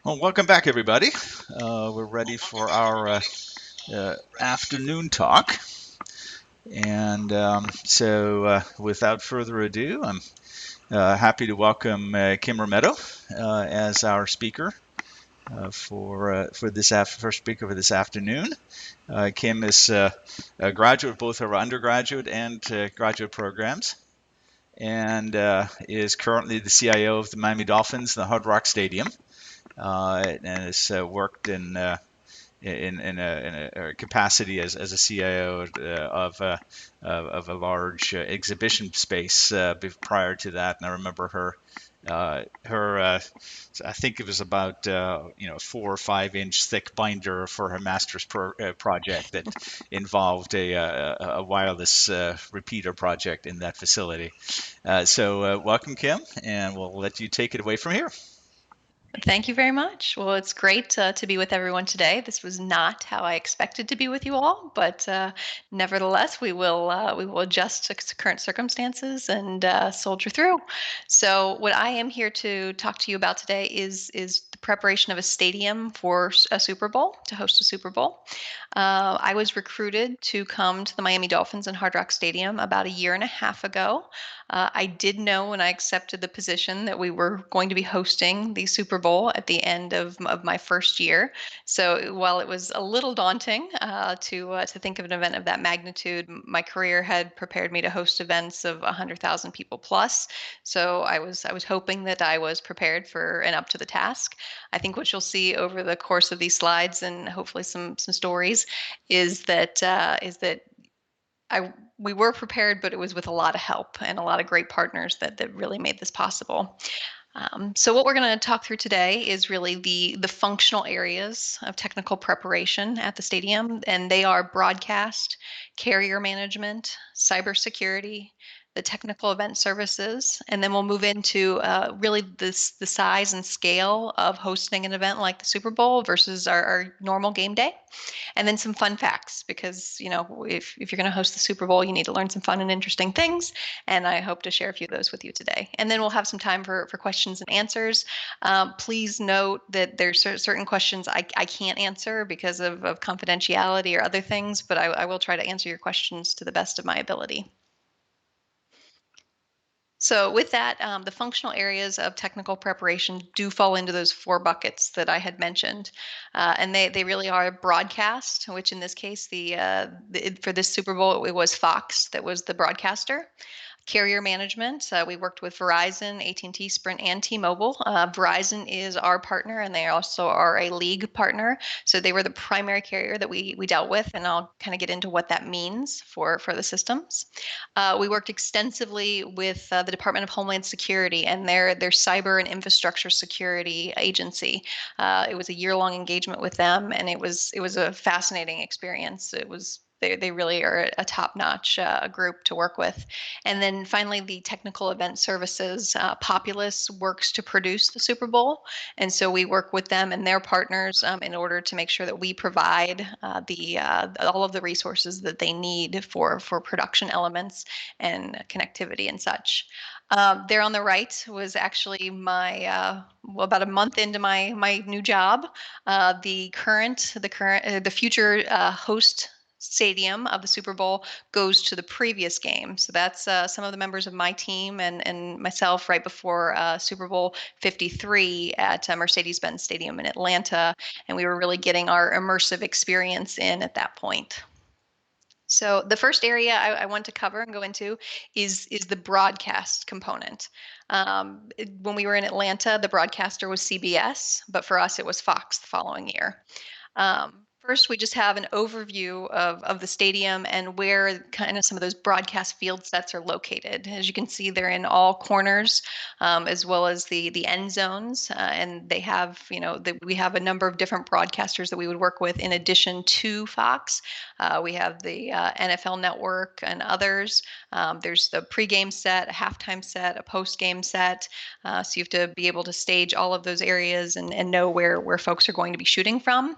Well, welcome back, everybody. We're ready for our afternoon talk. And without further ado, I'm happy to welcome Kim Rometo as our speaker for this first speaker for this afternoon. Kim is a graduate of both our undergraduate and graduate programs, and is currently the CIO of the Miami Dolphins, the Hard Rock Stadium, and has worked in a capacity as a CIO of a large exhibition space prior to that. And I remember her I think it was about 4 or 5 inch thick binder for her project that involved a wireless repeater project in that facility. So welcome, Kim, and we'll let you take it away from here. Thank you very much. Well, it's great to be with everyone today. This was not how I expected to be with you all, but nevertheless, we will adjust to current circumstances and soldier through. So, what I am here to talk to you about today is the preparation of a stadium for a Super Bowl, to host a Super Bowl. I was recruited to come to the Miami Dolphins and Hard Rock Stadium about a year and a half ago. I did know when I accepted the position that we were going to be hosting the Super Bowl at the end of my first year. So while it was a little daunting to think of an event of that magnitude, my career had prepared me to host events of 100,000 people plus. So I was hoping that I was prepared for and up to the task. I think what you'll see over the course of these slides and hopefully some stories is that I we were prepared, but it was with a lot of help and a lot of great partners that really made this possible. So what we're going to talk through today is really the functional areas of technical preparation at the stadium, and they are broadcast, carrier management, cybersecurity, the technical event services, and then we'll move into really the size and scale of hosting an event like the Super Bowl versus our normal game day, and then some fun facts because if you're going to host the Super Bowl, you need to learn some fun and interesting things, and I hope to share a few of those with you today. And then we'll have some time for questions and answers. Please note that there's certain questions I can't answer because of confidentiality or other things, but I will try to answer your questions to the best of my ability. So with that, the functional areas of technical preparation do fall into those four buckets that I had mentioned, and they really are broadcast, which in this case, for this Super Bowl, it was Fox that was the broadcaster. Carrier management, we worked with Verizon, AT&T, Sprint, and T-Mobile. Verizon is our partner, and they also are a league partner. So they were the primary carrier that we dealt with, and I'll kind of get into what that means for the systems. We worked extensively with the Department of Homeland Security and their cyber and infrastructure security agency. It was a year-long engagement with them, and it was a fascinating experience. They really are a top-notch group to work with. And then finally, the technical event services. Populous works to produce the Super Bowl, and so we work with them and their partners in order to make sure that we provide all of the resources that they need for production elements and connectivity and such. There on the right was actually my about a month into my new job. The future host stadium of the Super Bowl goes to the previous game. So that's some of the members of my team and myself right before Super Bowl 53 at Mercedes-Benz Stadium in Atlanta. And we were really getting our immersive experience in at that point. So the first area I want to cover and go into is the broadcast component. When we were in Atlanta, the broadcaster was CBS, but for us it was Fox the following year. First, we just have an overview of the stadium and where kind of some of those broadcast field sets are located. As you can see, they're in all corners, as well as the end zones. And they have, we have a number of different broadcasters that we would work with in addition to Fox. We have the NFL Network and others. There's the pregame set, a halftime set, a postgame set. So you have to be able to stage all of those areas and know where folks are going to be shooting from.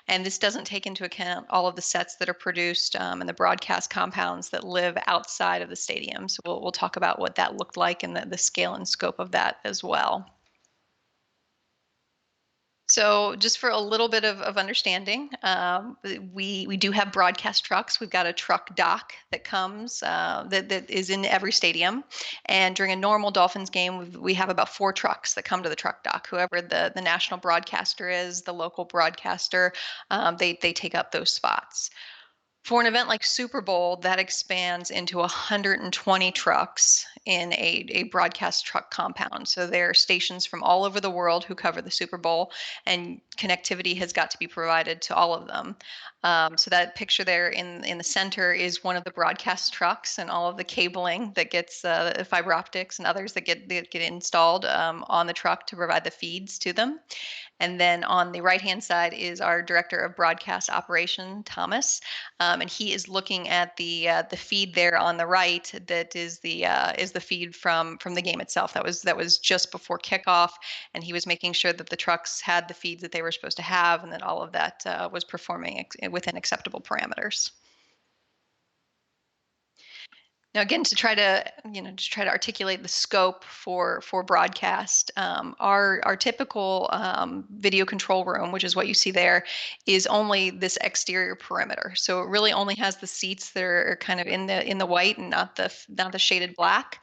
And this doesn't take into account all of the sets that are produced and the broadcast compounds that live outside of the stadium. So we'll talk about what that looked like and the scale and scope of that as well. So just for a little bit of understanding, we do have broadcast trucks. We've got a truck dock that comes that is in every stadium, and during a normal Dolphins game, we have about 4 trucks that come to the truck dock. Whoever the national broadcaster is, the local broadcaster, they take up those spots. For an event like Super Bowl, that expands into 120 trucks in a broadcast truck compound. So there are stations from all over the world who cover the Super Bowl, and connectivity has got to be provided to all of them. So that picture there in the center is one of the broadcast trucks, and all of the cabling that gets fiber optics and others that get installed on the truck to provide the feeds to them. And then on the right-hand side is our director of broadcast operation, Thomas, and he is looking at the feed there on the right. That is the feed from the game itself. That was just before kickoff, and he was making sure that the trucks had the feeds that they were supposed to have, and that all of that was performing within acceptable parameters. Now, again, to try to articulate the scope for broadcast, our typical video control room, which is what you see there, is only this exterior perimeter. So it really only has the seats that are kind of in the white and not the shaded black.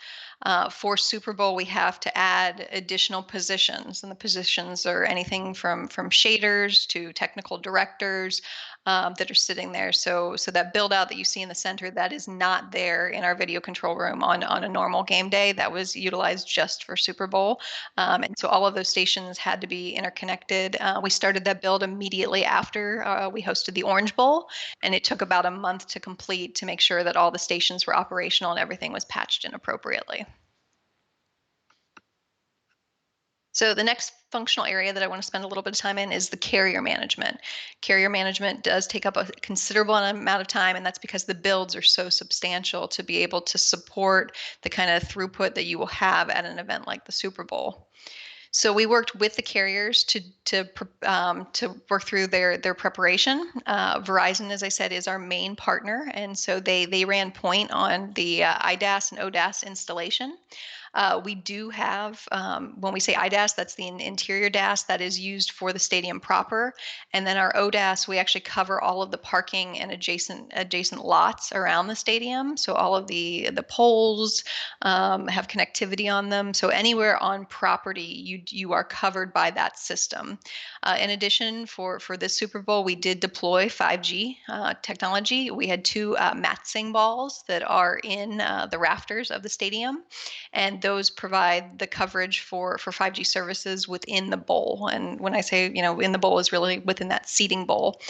For Super Bowl, we have to add additional positions, and the positions are anything from shaders to technical directors that are sitting there. So that build out that you see in the center, that is not there in our video control room on a normal game day. That was utilized just for Super Bowl. And so all of those stations had to be interconnected. We started that build immediately after we hosted the Orange Bowl, and it took about a month to complete to make sure that all the stations were operational and everything was patched in appropriately. So the next functional area that I want to spend a little bit of time in is the carrier management. Carrier management does take up a considerable amount of time, and that's because the builds are so substantial to be able to support the kind of throughput that you will have at an event like the Super Bowl. So we worked with the carriers to work through their preparation. Verizon, as I said, is our main partner, and so they ran point on the IDAS and ODAS installation. We do have, when we say IDAS, that's the interior DAS that is used for the stadium proper. And then our ODAS, we actually cover all of the parking and adjacent lots around the stadium. So all of the poles have connectivity on them. So anywhere on property, you are covered by that system. In addition, for this Super Bowl, we did deploy 5G technology. We had 2 Matsing balls that are in the rafters of the stadium, and those provide the coverage for 5G services within the bowl. And when I say, in the bowl, is really within that seating bowl.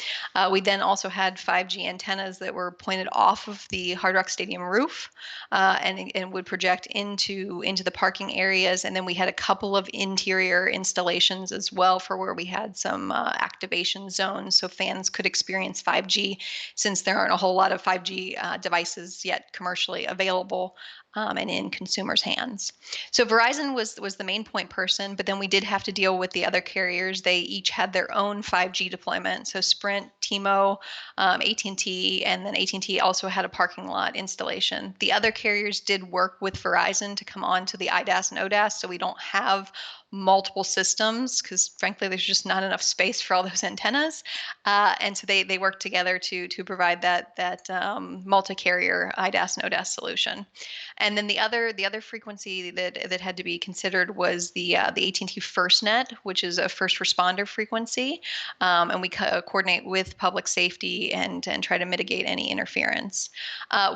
We then also had 5G antennas that were pointed off of the Hard Rock Stadium roof and would project into the parking areas. And then we had a couple of interior installations as well for where we had some activation zones so fans could experience 5G, since there aren't a whole lot of 5G devices yet commercially available and in consumers' hands. So Verizon was the main point person, but then we did have to deal with the other carriers. They each had their own 5G deployment. So Sprint, T-Mo, AT&T, and then AT&T also had a parking lot installation. The other carriers did work with Verizon to come on to the IDAS and ODAS, so we don't have multiple systems because frankly there's just not enough space for all those antennas, and so they work together to provide that multi-carrier IDAS and ODAS solution. And then the other frequency that had to be considered was the AT&T FirstNet, which is a first responder frequency, and we coordinate with public safety and try to mitigate any interference.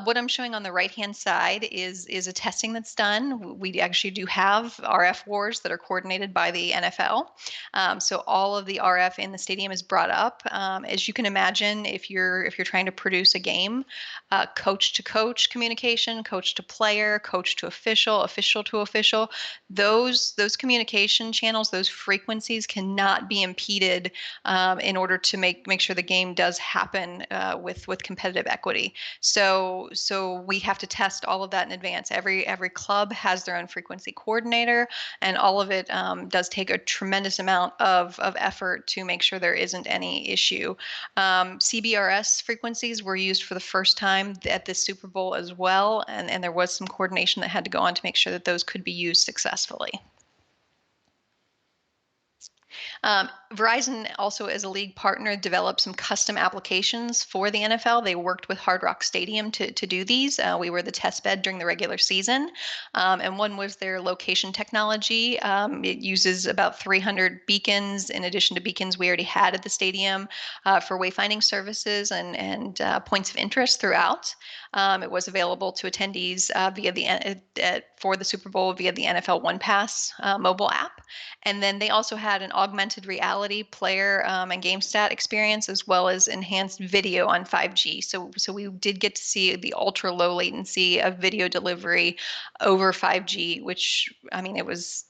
What I'm showing on the right-hand side is a testing that's done. We actually do have RF wars that are coordinated by the NFL. So all of the RF in the stadium is brought up. As you can imagine, if you're trying to produce a game, coach to coach communication, coach to player, coach to official, official to official, those communication channels, those frequencies cannot be impeded in order to make sure the game does happen with competitive equity. So we have to test all of that in advance. Every club has their own frequency coordinator, and all of it does take a tremendous amount of effort to make sure there isn't any issue. CBRS frequencies were used for the first time at this Super Bowl as well, and there was some coordination that had to go on to make sure that those could be used successfully. Verizon also, as a league partner, developed some custom applications for the NFL. They worked with Hard Rock Stadium to do these. We were the test bed during the regular season. And one was their location technology. It uses about 300 beacons in addition to beacons we already had at the stadium for wayfinding services and points of interest throughout. It was available to attendees for the Super Bowl via the NFL One Pass mobile app. And then they also had an augmented reality player and game stat experience, as well as enhanced video on 5G. So we did get to see the ultra low latency of video delivery over 5G, which, I mean, it was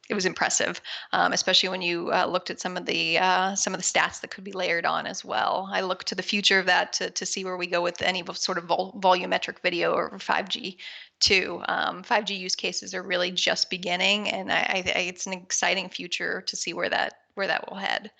impressive, especially when you looked at some of the stats that could be layered on as well. I look to the future of that to see where we go with any sort of volumetric video over 5G too. 5G use cases are really just beginning, and it's an exciting future to see where that will head.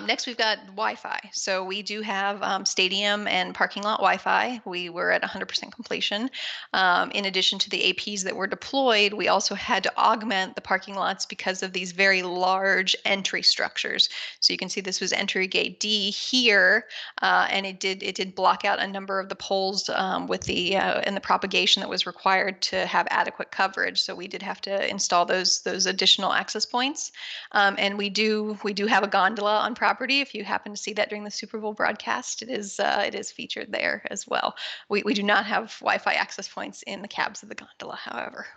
Next, we've got Wi-Fi. So we do have stadium and parking lot Wi-Fi. We were at 100% completion. In addition to the APs that were deployed, we also had to augment the parking lots because of these very large entry structures. So you can see this was entry gate D here, and it did block out a number of the poles with the and the propagation that was required to have adequate coverage. So we did have to install those additional access points. And we do have a gondola on property. If you happen to see that during the Super Bowl broadcast, it is featured there as well. We do not have Wi-Fi access points in the cabs of the gondola, however.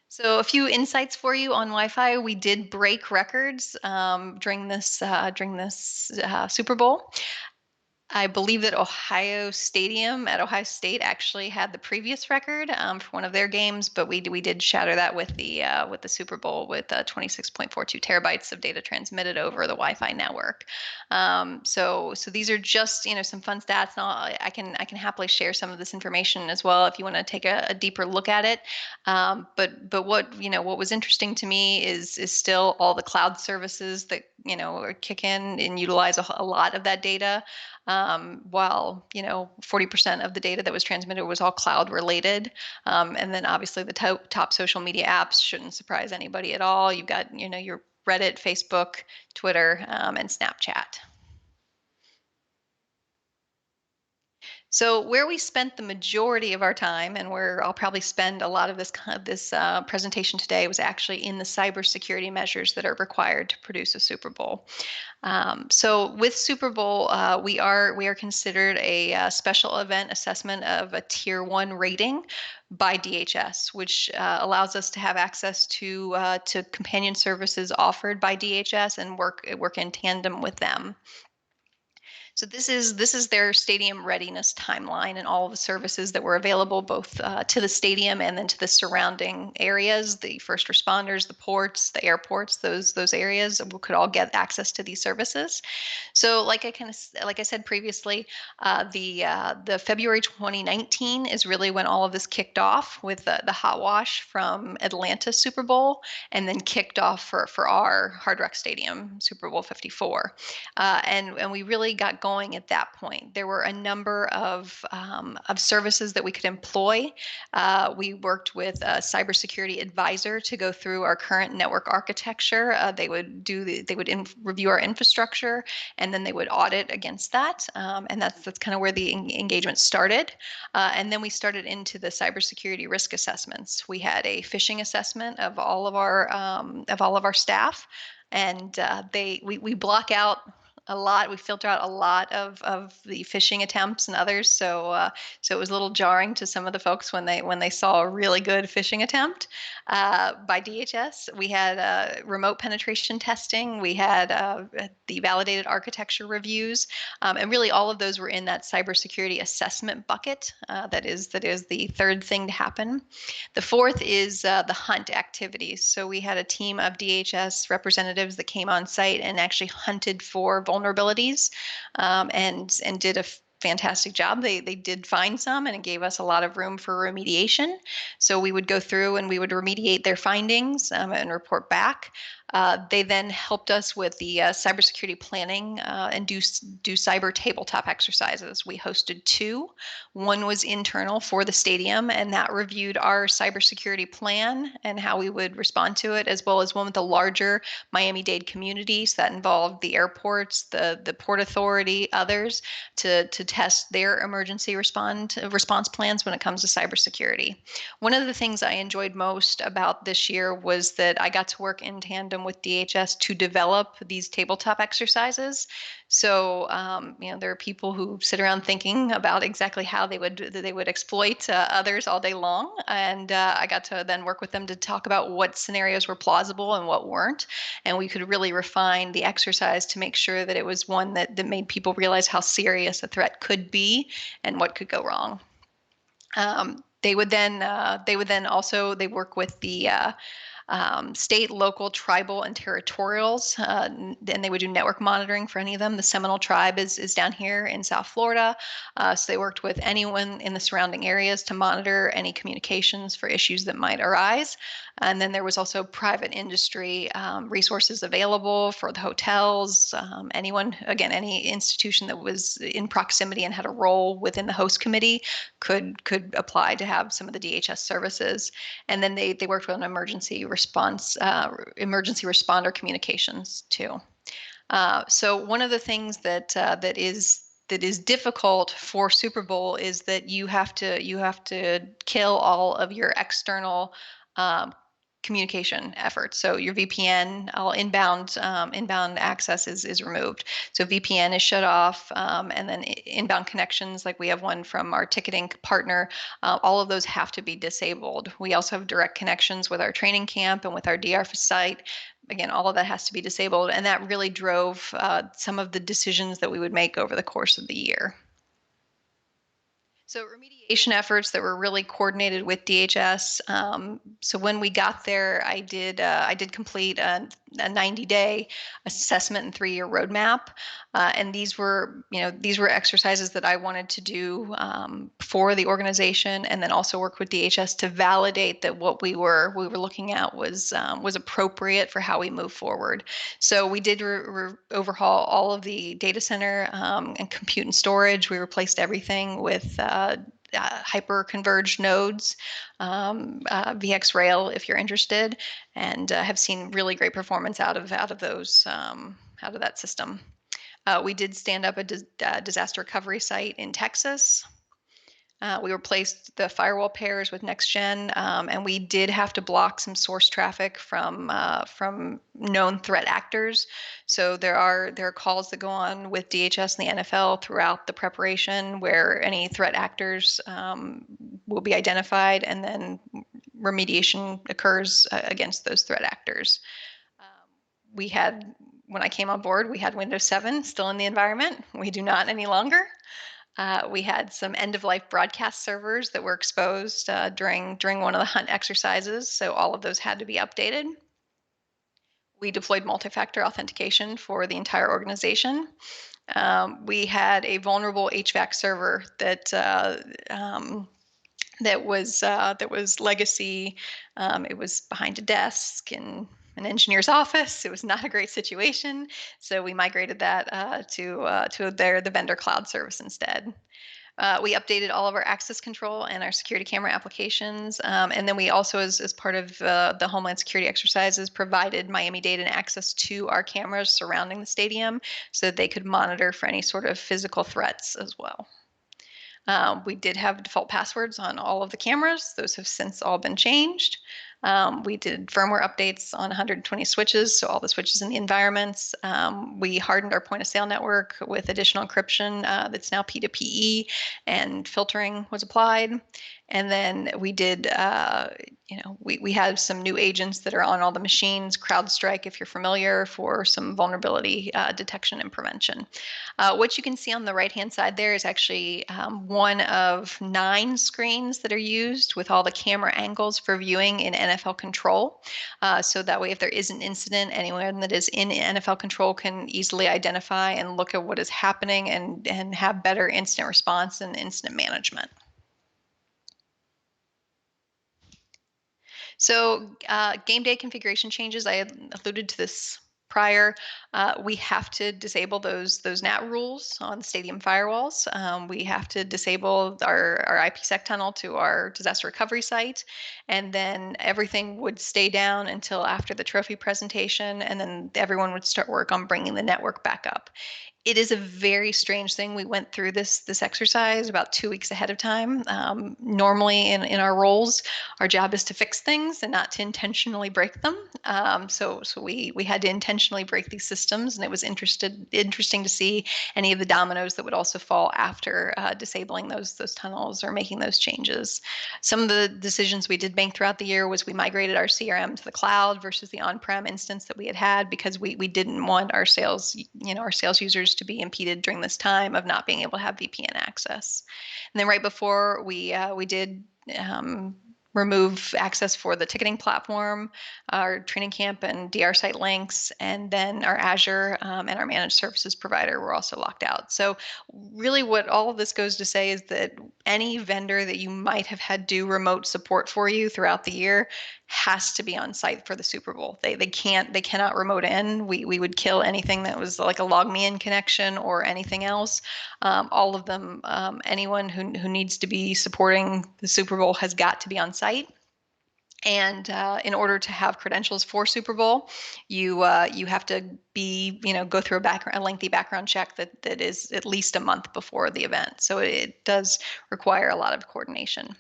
So a few insights for you on Wi-Fi. We did break records during this Super Bowl. I believe that Ohio Stadium at Ohio State actually had the previous record for one of their games, but we did shatter that with the Super Bowl with 26.42 terabytes of data transmitted over the Wi-Fi network. So these are just some fun stats. Now I can happily share some of this information as well if you want to take a deeper look at it. But what was interesting to me is still all the cloud services that kick in and utilize a lot of that data. While 40% of the data that was transmitted was all cloud related. And then obviously the top social media apps shouldn't surprise anybody at all. You've got your Reddit, Facebook, Twitter, and Snapchat. So where we spent the majority of our time, and where I'll probably spend a lot of this presentation today, was actually in the cybersecurity measures that are required to produce a Super Bowl. So with Super Bowl, we are considered a special event assessment of a Tier 1 rating by DHS, which allows us to have access to companion services offered by DHS and work in tandem with them. So this is their stadium readiness timeline and all of the services that were available both to the stadium and then to the surrounding areas, the first responders, the ports, the airports, those areas could all get access to these services. So like I said previously, the February 2019 is really when all of this kicked off with the hot wash from Atlanta Super Bowl, and then kicked off for our Hard Rock Stadium Super Bowl 54, and we really got going at that point. There were a number of services that we could employ. We worked with a cybersecurity advisor to go through our current network architecture. They would review our infrastructure, and then they would audit against that. And that's kind of where the engagement started. And then we started into the cybersecurity risk assessments. We had a phishing assessment of all of our staff, and we block out a lot. We filter out a lot of the phishing attempts and others. So it was a little jarring to some of the folks when they saw a really good phishing attempt by DHS. We had remote penetration testing. We had the validated architecture reviews, and really all of those were in that cybersecurity assessment bucket. That is the third thing to happen. The fourth is the hunt activities. So we had a team of DHS representatives that came on site and actually hunted for vulnerabilities, and did a fantastic job. They did find some, and it gave us a lot of room for remediation. So we would go through and we would remediate their findings and report back. They then helped us with the cybersecurity planning and do cyber tabletop exercises. We hosted two. One was internal for the stadium, and that reviewed our cybersecurity plan and how we would respond to it, as well as one with the larger Miami-Dade community. So that involved the airports, the Port Authority, others, to test their emergency response plans when it comes to cybersecurity. One of the things I enjoyed most about this year was that I got to work in tandem with DHS to develop these tabletop exercises. So, there are people who sit around thinking about exactly how they would exploit others all day long, and I got to then work with them to talk about what scenarios were plausible and what weren't, and we could really refine the exercise to make sure that it was one that made people realize how serious a threat could be and what could go wrong. They would then also they work with the state, local, tribal, and territorials, and they would do network monitoring for any of them. The Seminole tribe is down here in South Florida, so they worked with anyone in the surrounding areas to monitor any communications for issues that might arise. And then there was also private industry resources available for the hotels, anyone, again, any institution that was in proximity and had a role within the host committee could apply to have some of the DHS services. And then they worked with an emergency responder communications too. So one of the things that is difficult for Superbowl is that you have to kill all of your external communication efforts. So your VPN, all inbound access is removed. So VPN is shut off, and then inbound connections, like we have one from our ticketing partner, all of those have to be disabled. We also have direct connections with our training camp and with our DR site. Again, all of that has to be disabled, and that really drove some of the decisions that we would make over the course of the year. So remediation efforts that were really coordinated with DHS. So when we got there, I did complete a 90-day assessment and 3-year roadmap, and these were exercises that I wanted to do for the organization, and then also work with DHS to validate that what we were looking at was appropriate for how we move forward. So we did overhaul all of the data center and compute and storage. We replaced everything with hyper-converged nodes, VxRail if you're interested, and have seen really great performance out of that system. We did stand up a disaster recovery site in Texas. We replaced the firewall pairs with next gen, and we did have to block some source traffic from known threat actors. So there are calls that go on with DHS and the NFL throughout the preparation where any threat actors will be identified, and then remediation occurs against those threat actors. When I came on board, we had Windows 7 still in the environment. We do not any longer. We had some end-of-life broadcast servers that were exposed during one of the hunt exercises, so all of those had to be updated. We deployed multi-factor authentication for the entire organization. We had a vulnerable HVAC server that was legacy. It was behind a desk in an engineer's office. It was not a great situation, so we migrated that to the vendor cloud service instead. We updated all of our access control and our security camera applications, and then we also, as part of the Homeland Security exercises, provided Miami-Dade an access to our cameras surrounding the stadium so that they could monitor for any sort of physical threats as well. We did have default passwords on all of the cameras. Those have since all been changed. We did firmware updates on 120 switches, so all the switches in the environments. We hardened our point of sale network with additional encryption that's now P2PE, and filtering was applied. And then we did, we had some new agents that are on all the machines, CrowdStrike, if you're familiar, for some vulnerability detection and prevention. What you can see on the right-hand side there is actually one of 9 screens that are used with all the camera angles for viewing in NFL control. So that way, if there is an incident, anyone that is in NFL control can easily identify and look at what is happening and have better incident response and incident management. So game day configuration changes, I had alluded to this prior. We have to disable those NAT rules on the stadium firewalls. We have to disable our IPsec tunnel to our disaster recovery site, and then everything would stay down until after the trophy presentation, and then everyone would start work on bringing the network back up. It is a very strange thing. We went through this exercise about 2 weeks ahead of time. Normally in our roles, our job is to fix things and not to intentionally break them. So we had to intentionally break these systems, and it was interesting to see any of the dominoes that would also fall after disabling those tunnels or making those changes. Some of the decisions we did make throughout the year was we migrated our CRM to the cloud versus the on-prem instance that we had because we didn't want our sales users to be impeded during this time of not being able to have VPN access. And then right before we did remove access for the ticketing platform, our training camp and DR site links, and then our Azure and our managed services provider were also locked out. So really what all of this goes to say is that any vendor that you might have had do remote support for you throughout the year has to be on site for the Super Bowl. They cannot remote in. We would kill anything that was like a log me in connection or anything else. All of them, anyone who needs to be supporting the Super Bowl has got to be on site. And in order to have credentials for Super Bowl, you have to be go through a lengthy background check that is at least a month before the event. So it does require a lot of coordination.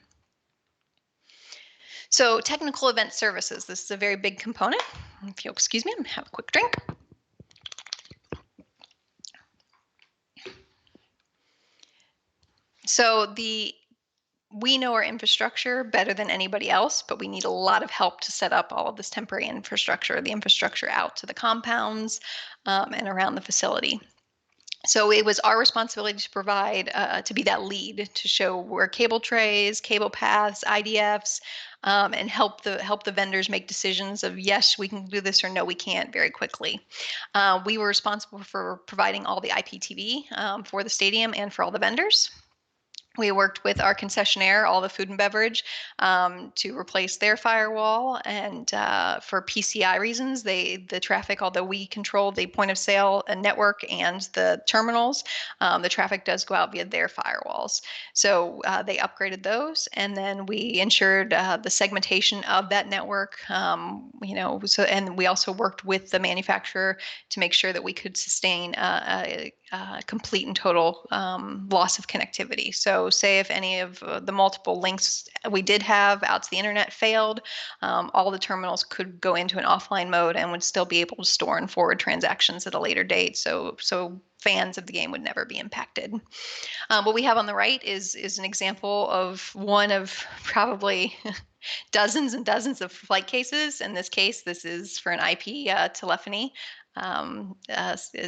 So technical event services, this is a very big component. If you'll excuse me, I'm gonna have a quick drink. So we know our infrastructure better than anybody else, but we need a lot of help to set up all of this temporary infrastructure, the infrastructure out to the compounds and around the facility. So it was our responsibility to provide, to be that lead, to show where cable trays, cable paths, IDFs, and help the vendors make decisions of yes, we can do this or no, we can't very quickly. We were responsible for providing all the IPTV for the stadium and for all the vendors. We worked with our concessionaire, all the food and beverage, to replace their firewall. And for PCI reasons, the traffic, although we control the point of sale network and the terminals, the traffic does go out via their firewalls. So they upgraded those, and then we ensured the segmentation of that network. And we also worked with the manufacturer to make sure that we could sustain complete and total loss of connectivity. So say if any of the multiple links we did have out to the internet failed, all the terminals could go into an offline mode and would still be able to store and forward transactions at a later date. So fans of the game would never be impacted. What we have on the right is an example of one of probably dozens and dozens of flight cases. In this case, this is for an IP telephony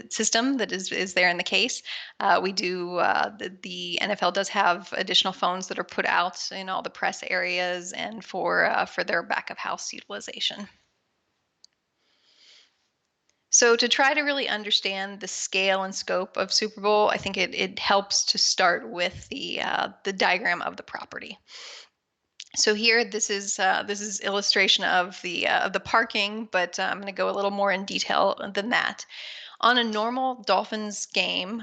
system that is there in the case. We do the NFL does have additional phones that are put out in all the press areas and for their back of house utilization. So to try to really understand the scale and scope of Super Bowl, I think it helps to start with the diagram of the property. So here, this is illustration of the parking, but I'm going to go a little more in detail than that. On a normal Dolphins game,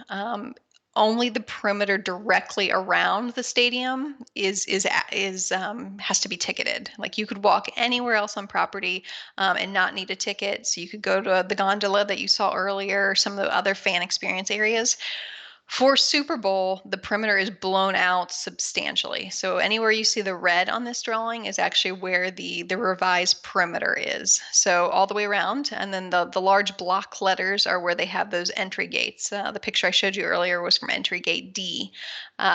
only the perimeter directly around the stadium has to be ticketed. Like you could walk anywhere else on property and not need a ticket. So you could go to the gondola that you saw earlier, some of the other fan experience areas. For Super Bowl, the perimeter is blown out substantially. So anywhere you see the red on this drawing is actually where the revised perimeter is. So all the way around, and then the large block letters are where they have those entry gates. The picture I showed you earlier was from entry gate D.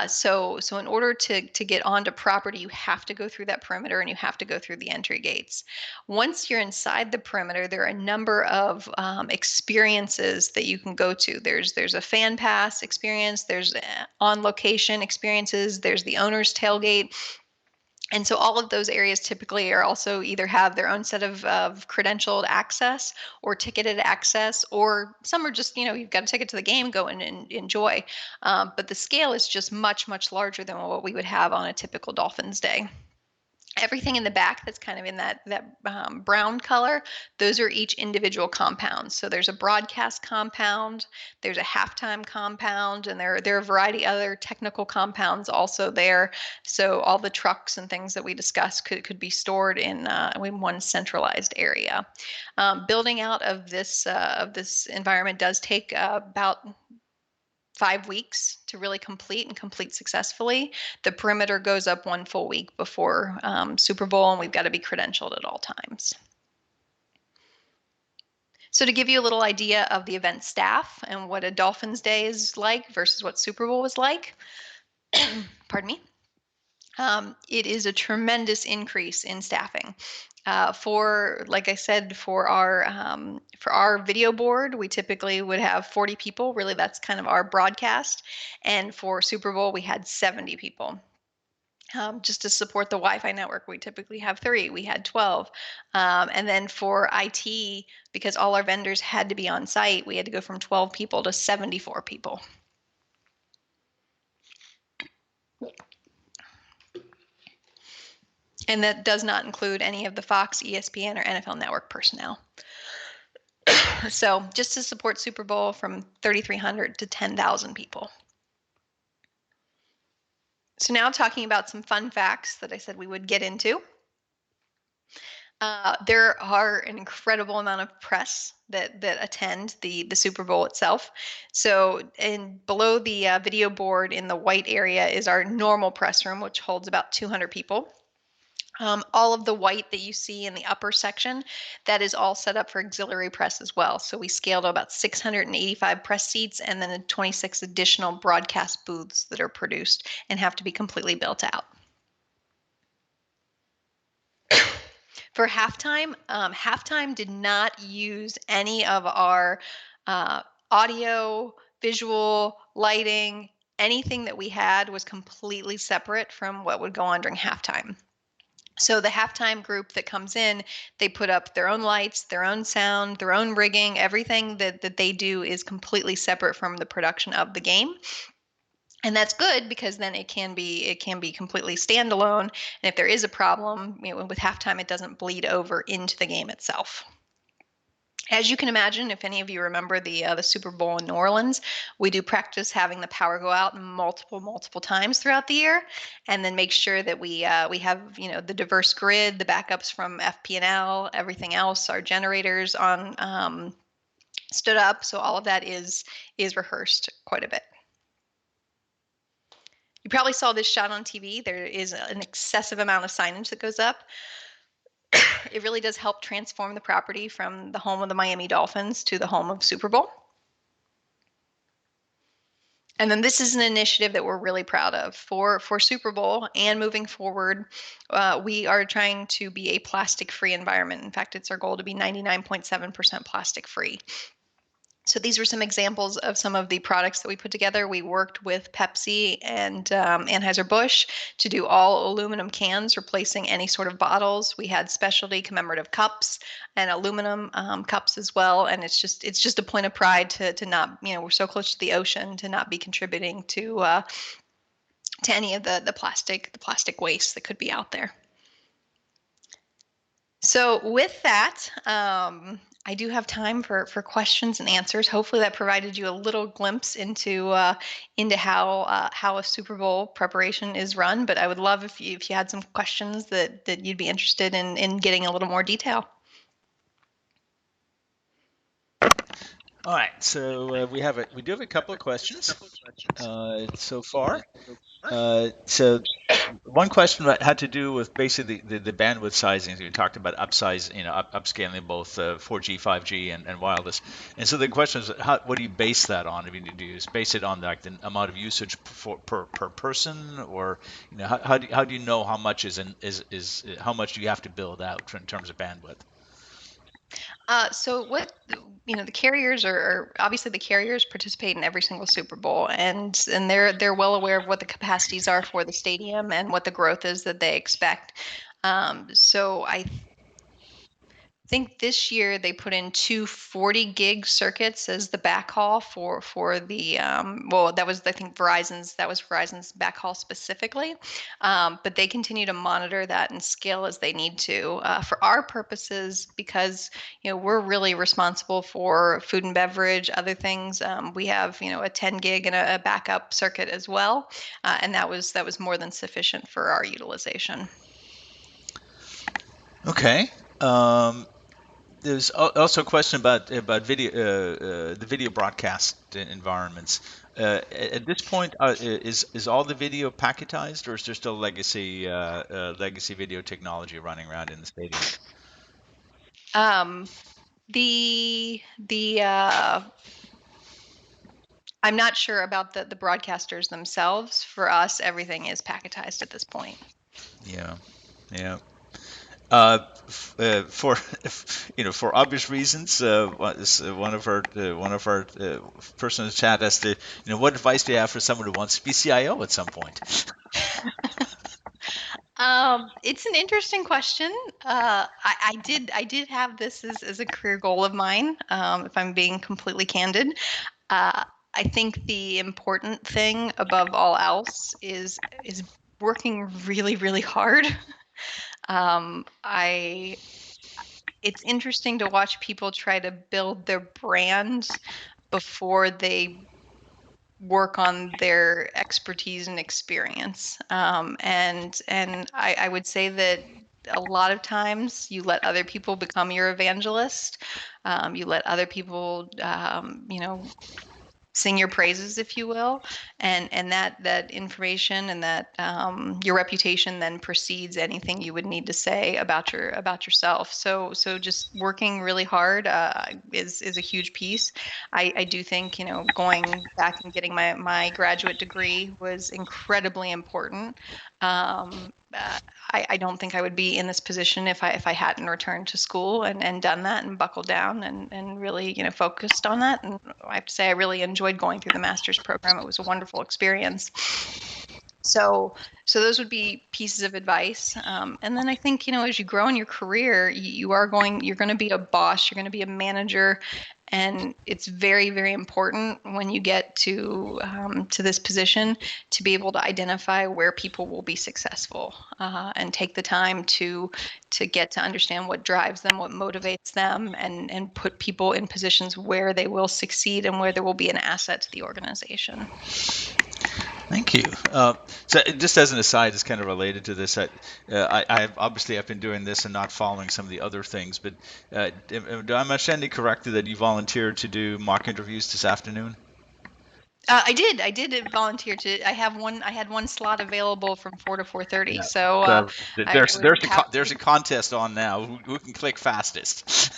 So in order to get onto property, you have to go through that perimeter and you have to go through the entry gates. Once you're inside the perimeter, there are a number of experiences that you can go to. There's a fan pass experience, there's on location experiences, there's the owner's tailgate. And so all of those areas typically are also either have their own set of credentialed access or ticketed access, or some are just, you've got a ticket to the game, go and enjoy. But the scale is just much, much larger than what we would have on a typical Dolphins day. Everything in the back that's kind of in that brown color, those are each individual compounds. So there's a broadcast compound, there's a halftime compound, and there are a variety of other technical compounds also there. So all the trucks and things that we discussed could be stored in one centralized area. Building out of this environment does take about 5 weeks to really complete successfully. The perimeter goes up 1 full week before Super Bowl, and we've got to be credentialed at all times. So to give you a little idea of the event staff and what a Dolphins Day is like versus what Super Bowl was like, pardon me, it is a tremendous increase in staffing. Like I said, for our video board, we typically would have 40 people. Really, that's kind of our broadcast. And for Super Bowl, we had 70 people. Just to support the Wi-Fi network, we typically have 3. We had 12. And then for IT, because all our vendors had to be on site, we had to go from 12 people to 74 people. And that does not include any of the Fox, ESPN, or NFL Network personnel. So just to support Super Bowl, from 3,300 to 10,000 people. So now talking about some fun facts that I said we would get into. There are an incredible amount of press that attend the Super Bowl itself. So below the video board in the white area is our normal press room, which holds about 200 people. All of the white that you see in the upper section, that is all set up for auxiliary press as well. So we scaled to about 685 press seats and then 26 additional broadcast booths that are produced and have to be completely built out. For halftime, halftime did not use any of our audio, visual, lighting. Anything that we had was completely separate from what would go on during halftime. So the halftime group that comes in, they put up their own lights, their own sound, their own rigging. Everything that they do is completely separate from the production of the game. And that's good because then it can be completely standalone. And if there is a problem, with halftime, it doesn't bleed over into the game itself. As you can imagine, if any of you remember the Super Bowl in New Orleans, we do practice having the power go out multiple times throughout the year, and then make sure that we have the diverse grid, the backups from FP&L, everything else, our generators on stood up. So all of that is rehearsed quite a bit. You probably saw this shot on TV. There is an excessive amount of signage that goes up. It really does help transform the property from the home of the Miami Dolphins to the home of Super Bowl. And then this is an initiative that we're really proud of for Super Bowl and moving forward. We are trying to be a plastic-free environment. In fact, it's our goal to be 99.7% plastic-free. So these were some examples of some of the products that we put together. We worked with Pepsi and Anheuser-Busch to do all aluminum cans, replacing any sort of bottles. We had specialty commemorative cups and aluminum cups as well. And it's just a point of pride to not, we're so close to the ocean, to not be contributing to any of the plastic waste that could be out there. So with that, I do have time for questions and answers. Hopefully that provided you a little glimpse into how a Super Bowl preparation is run. But I would love if you had some questions that you'd be interested in getting a little more detail. All right, so we do have a couple of questions so far. So one question that had to do with basically the bandwidth sizing. You talked about upscaling both 4G, 5G, and wireless. And so the question is, what do you base that on? I mean, do you base it on like the amount of usage per person, or how do you know how much how much do you have to build out in terms of bandwidth? So what the carriers are obviously, the carriers participate in every single Super Bowl, and they're well aware of what the capacities are for the stadium and what the growth is that they expect. So think this year they put in two 40 gig circuits as the backhaul for the well, that was, I think, Verizon's backhaul specifically. But they continue to monitor that and scale as they need to. For our purposes, because we're really responsible for food and beverage, other things. We have a 10 gig and a backup circuit as well, and that was more than sufficient for our utilization. Okay. There's also a question about video, the video broadcast environments. At this point, is all the video packetized, or is there still legacy video technology running around in the stadium? Um, the I'm not sure about the broadcasters themselves. For us, everything is packetized at this point. Yeah, yeah. For for obvious reasons, one of our person in the chat asked, what advice do you have for someone who wants to be CIO at some point? It's an interesting question. I did have this as a career goal of mine. If I'm being completely candid, I think the important thing above all else is working really, really hard. It's interesting to watch people try to build their brand before they work on their expertise and experience. And I would say that a lot of times you let other people become your evangelist. You let other people, sing your praises, if you will, and that information and that your reputation then precedes anything you would need to say about yourself. So just working really hard is a huge piece. I do think going back and getting my graduate degree was incredibly important. I don't think I would be in this position if I hadn't returned to school and done that and buckled down and really focused on that. And I have to say I really enjoyed going through the master's program. It was a wonderful experience. So those would be pieces of advice. And then I think as you grow in your career, you're going to be a boss. You're going to be a manager. And it's very, very important when you get to this position to be able to identify where people will be successful and take the time to get to understand what drives them, what motivates them, and put people in positions where they will succeed and where there will be an asset to the organization. Thank you. So just as an aside, it's kind of related to this. I've been doing this and not following some of the other things, but do I understand correctly that you volunteered to do mock interviews this afternoon? I did volunteer to. I had one slot available from 4 to 4:30. Yeah. So So I would there's a contest on now. Who can click fastest?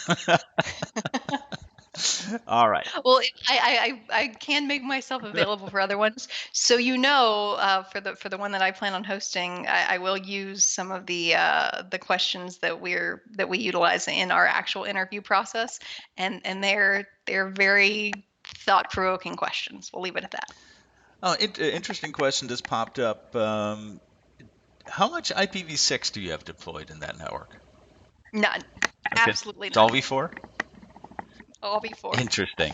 All right. Well, I can make myself available for other ones. So for the one that I plan on hosting, I will use some of the questions that we utilize in our actual interview process, and they're very thought-provoking questions. We'll leave it at that. Oh, interesting question just popped up. How much IPv6 do you have deployed in that network? None. Okay. Absolutely It's all none. v4? All before. Interesting.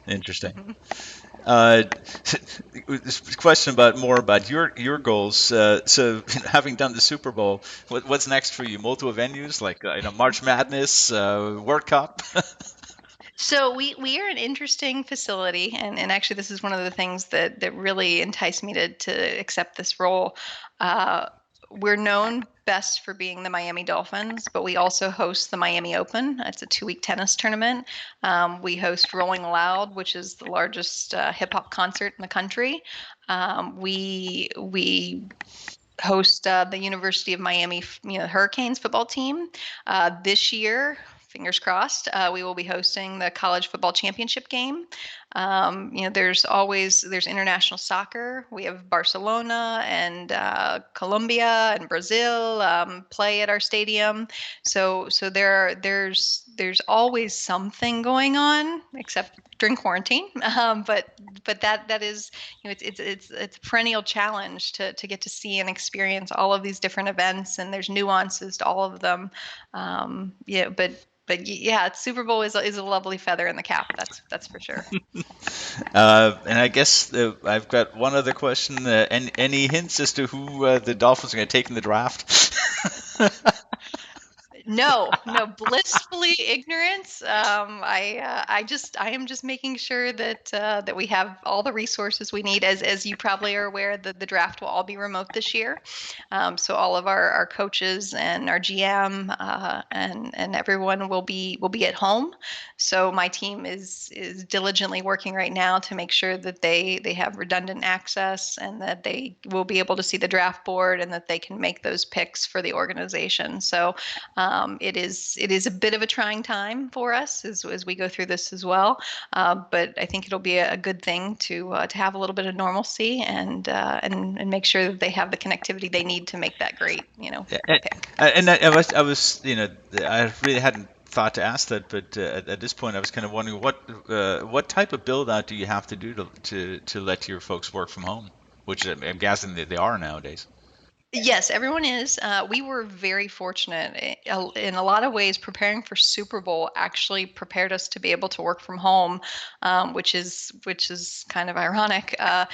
Interesting. Mhm. This question more about your goals. So, having done the Super Bowl, what's next for you? Multiple venues like March Madness, World Cup. So we are an interesting facility, and actually this is one of the things that really enticed me to accept this role. We're known best for being the Miami Dolphins, but we also host the Miami Open. It's a 2-week tennis tournament. We host Rolling Loud, which is the largest hip hop concert in the country. We host the University of Miami, Hurricanes football team. This year, fingers crossed, we will be hosting the college football championship game. There's international soccer. We have Barcelona and Colombia and Brazil play at our stadium. So there's there's always something going on, except during quarantine. But that is, it's a perennial challenge to get to see and experience all of these different events, and there's nuances to all of them. Yeah, but yeah, Super Bowl is a lovely feather in the cap. That's for sure. And I guess I've got one other question. Any hints as to who the Dolphins are going to take in the draft? No, blissfully ignorance. I am just making sure that we have all the resources we need. As you probably are aware, the draft will all be remote this year. So all of our coaches and our GM and everyone will be at home. So my team is diligently working right now to make sure that they have redundant access and that they will be able to see the draft board and that they can make those picks for the organization. So it is a bit of a trying time for us as we go through this as well. But I think it'll be a good thing to have a little bit of normalcy and make sure that they have the connectivity they need to make that great, Yeah, pick. and I was, I really hadn't thought to ask that, but at this point, I was kind of wondering what type of build out do you have to do to let your folks work from home, which I'm guessing that they are nowadays. Yes, everyone is. We were very fortunate. In a lot of ways, preparing for Super Bowl actually prepared us to be able to work from home, which is kind of ironic. I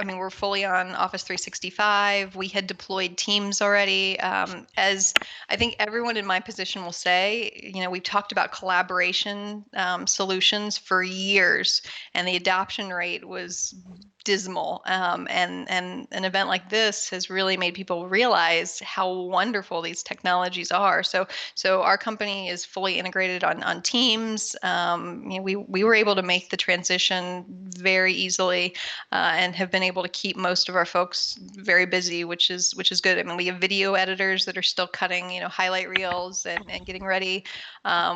mean, we're fully on Office 365. We had deployed Teams already. As I think everyone in my position will say, we've talked about collaboration solutions for years, and the adoption rate was dismal. And an event like this has really made people realize how wonderful these technologies are. So our company is fully integrated on Teams. We were able to make the transition very easily, and have been able to keep most of our folks very busy, which is good. I mean, we have video editors that are still cutting, highlight reels and getting ready.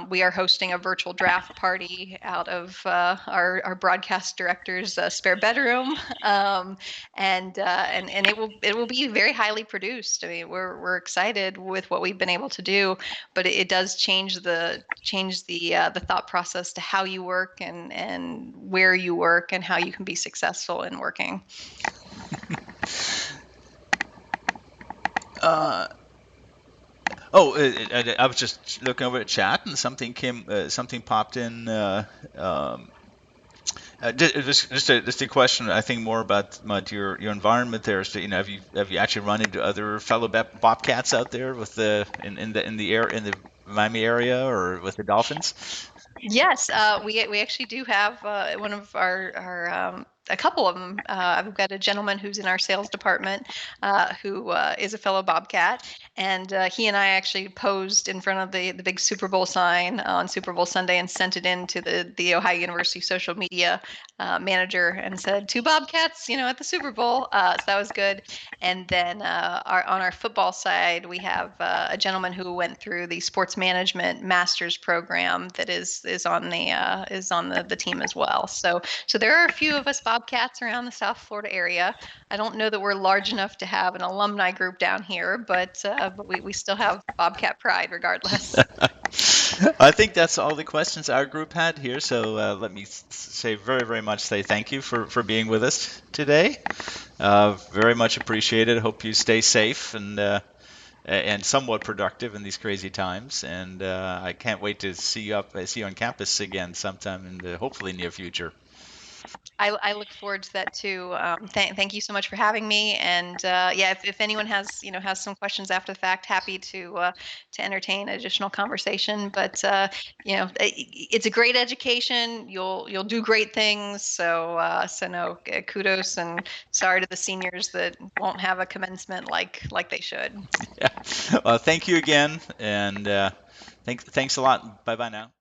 We are hosting a virtual draft party out of our broadcast director's spare bedroom, and it will be very highly produced. I mean, we're excited with what we've been able to do, but it does change the thought process to how you work and where you work and how you can be successful in working. Uh, oh, I was just looking over at chat and something popped in. Just a question. I think more about your environment there. So, have you actually run into other fellow Bobcats out there with in the Miami area or with the Dolphins? Yes, we actually do have one of our a couple of them. I've got a gentleman who's in our sales department who is a fellow Bobcat, and he and I actually posed in front of the big Super Bowl sign on Super Bowl Sunday and sent it in to the Ohio University social media manager and said two Bobcats, at the Super Bowl. So that was good. And then on our football side, we have a gentleman who went through the sports management master's program that is on the team as well. So there are a few of us Bobcats around the South Florida area. I don't know that we're large enough to have an alumni group down here, but we still have Bobcat pride regardless. I think that's all the questions our group had here. So let me say very, very much say thank you for being with us today. Very much appreciated. Hope you stay safe and somewhat productive in these crazy times. And I can't wait to see you on campus again sometime in the hopefully near future. I look forward to that too. Thank you so much for having me. And yeah, if anyone has some questions after the fact, happy to entertain additional conversation. But it's a great education. You'll do great things. So no, kudos and sorry to the seniors that won't have a commencement like they should. Yeah. Well, thank you again, and thanks a lot. Bye bye now.